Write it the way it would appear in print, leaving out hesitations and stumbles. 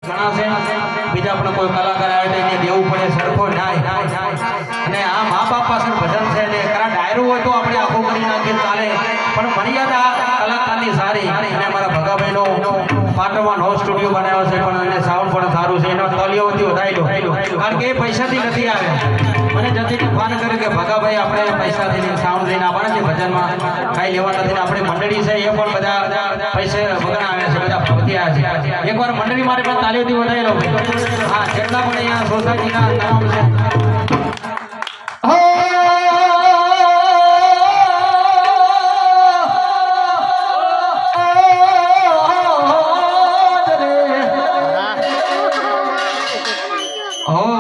ઘણા છે બીજા પણ કોઈ કલાકાર આવે તો એને દેવું પડે સરખો નાય અને આ મા બાપ પાછળ ભજન છે ને કરા ડાયરો હોય તો આપણે આખો કરી નાખીએ ચાલે પણ મર્યાદા કલાકારની સારી અને મારા ભગાભાઈનો પાટણમાં નો સ્ટુડિયો બનાવ્યો છે પણ એને સાઉન્ડ પણ સારું છે એનો તલિયોથી વધારી લો કારણ કે એ પૈસાથી નથી આવ્યા મને જતી ફોન કર્યો કે ભગાભાઈ આપણે પૈસાથી સાઉન્ડ લઈને આવવાના છે ભજનમાં કાંઈ લેવા નથી આપણે મંડળી છે એ પણ બધા પૈસે વગર આવે છે બધા ભવતી છે એકવાર મંડળી મારે પણ તાલીઓથી વધારી લો હા જેટલા પણ અહીંયા સોસાયટીના તમામ છે Oh